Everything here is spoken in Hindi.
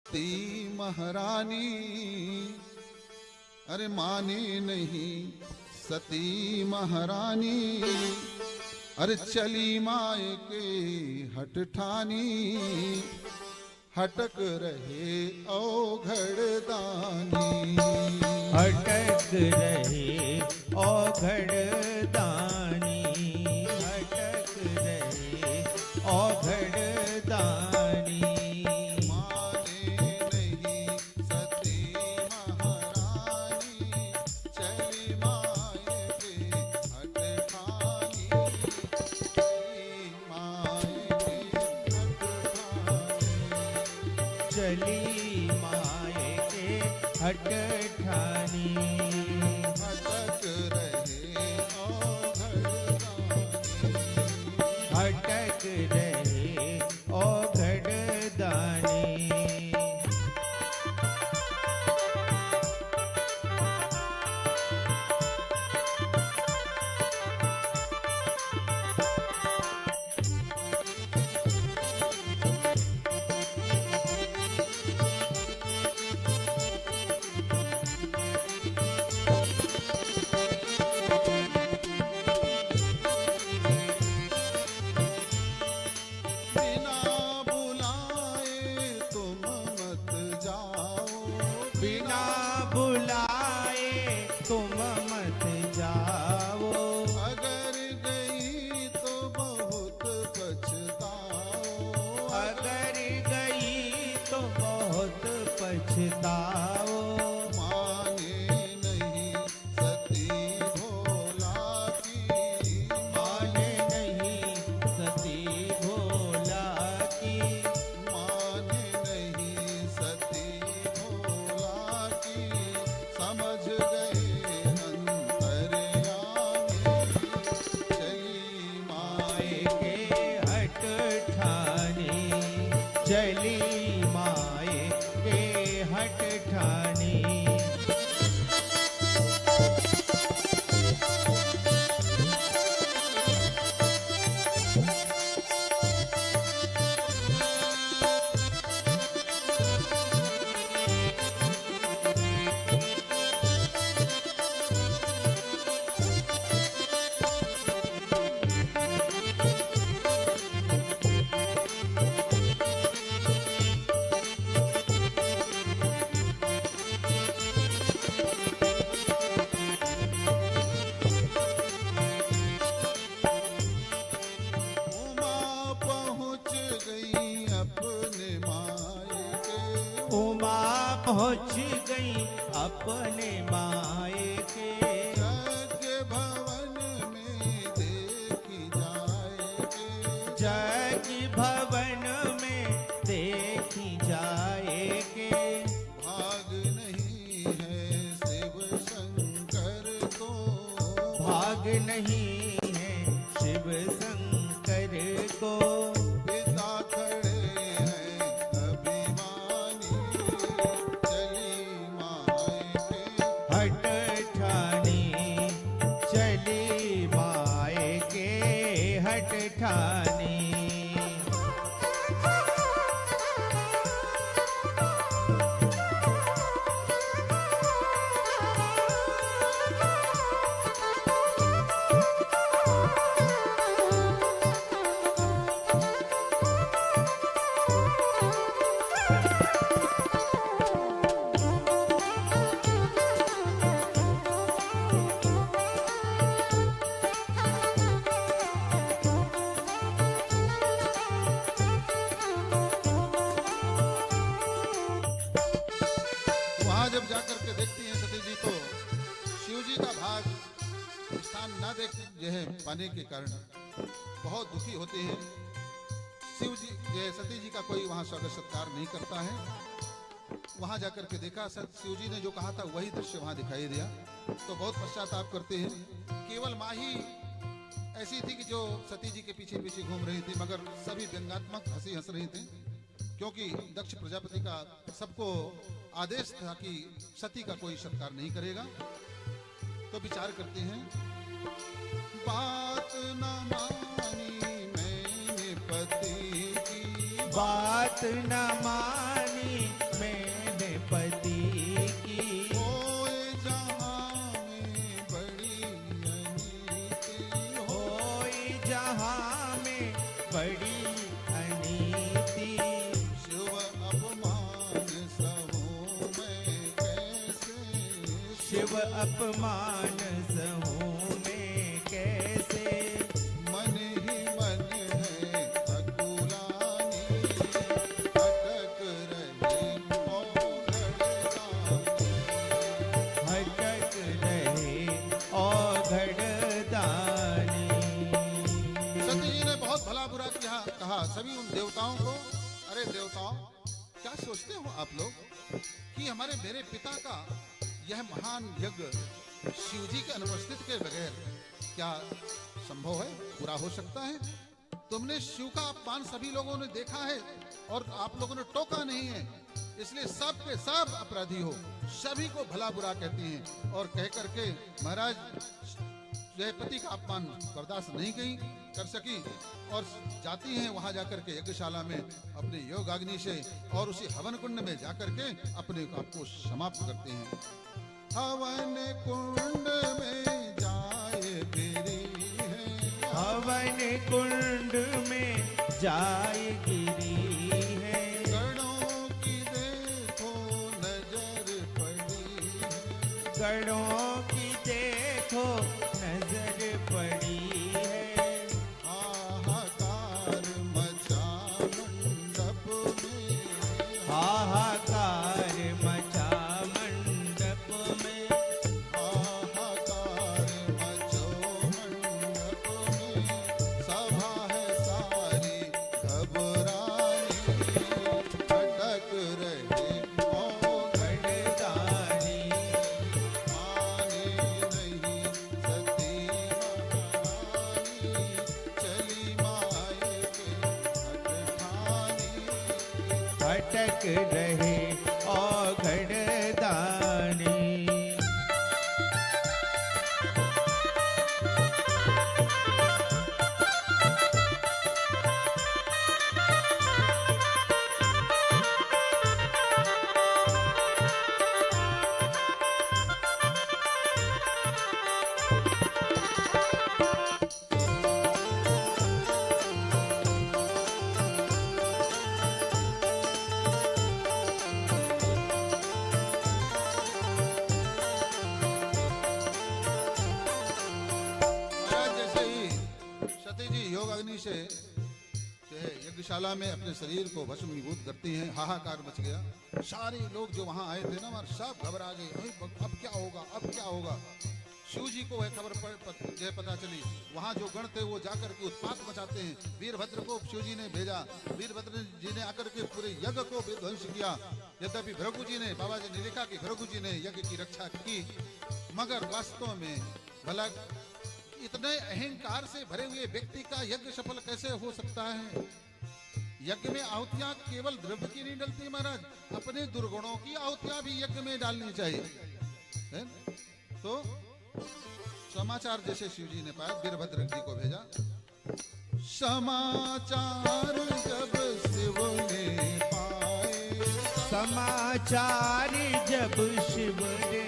सती महारानी, अरे माने नहीं सती महारानी, अरे चली माए के हट ठानी, हटक रहे औघड़दानी, हटक रहे औघड़दानी, हटक रहे औघड़दानी। माने नहीं सती महारानी, चली माए के हट ठानी, चली माए के हट ठानी, चली माए के हट ठानी, हटक रहे औघड़दानी, हटक रहे औघड़दानी। बिना बुलाए तुम मत जाओ, बिना बुलाए तुम मत जाओ, अगर गई तो बहुत पछताओ, अगर गई तो बहुत पछताओ। माने नहीं सती भोला की, माने नहीं सती भोला की, माने नहीं सती भोला की, समझ गए अंतर्यामी, चली माए माए के हट ठानी, चली माए के हट ठानी। उमा पहुँच गई अपने मायके, उमा पहुँच गई अपने माए के, यज्ञ भवन में देखी जाएके, जग भवन में देखी जाए के। भाग नहीं है शिव शंकर को, भाग नहीं है शिव शंकर को, पिता खड़े हैं अभिमानी, चली माए के हट ठानी, चली माए के हट ठानी। वहां जब जाकर के देखती हैं सती जी तो शिव जी का भाग स्थान न देख जो है पाने के कारण बहुत दुखी होते हैं। शिव जी जो है सती जी का कोई वहां स्वागत सत्कार नहीं करता है। वहां जाकर के देखा, शिव जी ने जो कहा था वही दृश्य वहां दिखाई दिया, तो बहुत पश्चाताप करते हैं। केवल माँ ही ऐसी थी कि जो सती जी के पीछे पीछे घूम रही थी, मगर सभी व्यंगात्मक हंसी हंस रही थी, क्योंकि दक्ष प्रजापति का सबको आदेश था कि सती का कोई सत्कार नहीं करेगा। तो विचार करते हैं, बात न मानी मैंने पति की, बात न मानी अपमान सहूं मैं कैसे। मन ही मन है अकुलानी, अटक रहे हटक रहे औघड़दानी। सती जी ने बहुत भला बुरा कहा सभी उन देवताओं को, अरे देवताओं, क्या सोचते हो आप लोग कि हमारे मेरे पिता का यह महान यज्ञ शिव जी के अनुपस्थित के बगैर क्या संभव है, पूरा हो सकता है? तुमने शिव का अपमान सभी लोगों ने देखा है और आप लोगों ने टोका नहीं है, इसलिए सब के सब अपराधी हो, सभी को भला बुरा कहती हैं और कह करके महाराज जयपति का अपमान बर्दाश्त नहीं कर सकी और जाती हैं वहां जाकर के यज्ञशाला में अपने योगाग्नि से और उसी हवन कुंड में जाकर के अपने आप को समाप्त करते हैं। हवन कुंड में जाए गिरी है, हवन कुंड में जाए गिरी है। गणों की देखो नजर पड़ी है, गणों की देखो नजर पड़ी है। हाहाकार मचा मंडप में, हाहाकार मचा मंडप में। हाहाकार मचो मंडप में, सभा है सारी घबरानी, अटक रहे औघड़दानी। माने नहीं सती महारानी, चली माए के हठठानी। भटक रहे औघड़दानी। महाराज जैसे ही सती जी योग अग्नि से यज्ञशाला में अपने शरीर को भस्मीभूत करती हैं, हाहाकार मच गया। सारे लोग जो वहां आए थे ना, हमारे सब घबरा गए, अब क्या होगा, अब क्या होगा। शिव जी को वह खबर जो पता चली, वहां जो गण थे वो जाकर के उत्पात मचाते हैं। वीरभद्र को शिव जी ने भेजा, वीरभद्र जी ने आकर के पूरे यज्ञ को विध्वंस किया। यद्यपि भृगु जी ने, बाबा जी ने लिखा कि भृगु जी ने यज्ञ की रक्षा की, मगर वास्तव में भला इतने अहंकार से भरे हुए व्यक्ति का यज्ञ सफल कैसे हो सकता है? यज्ञ में आहुतियां केवल द्रव्य की नहीं डलती महाराज, अपने दुर्गुणों की आहुतियां भी यज्ञ में डालनी चाहिए है? तो समाचार जैसे शिव जी ने पाया, वीरभद्र जी को भेजा। समाचार जब शिव ने पाए, समाचार जब शिव ने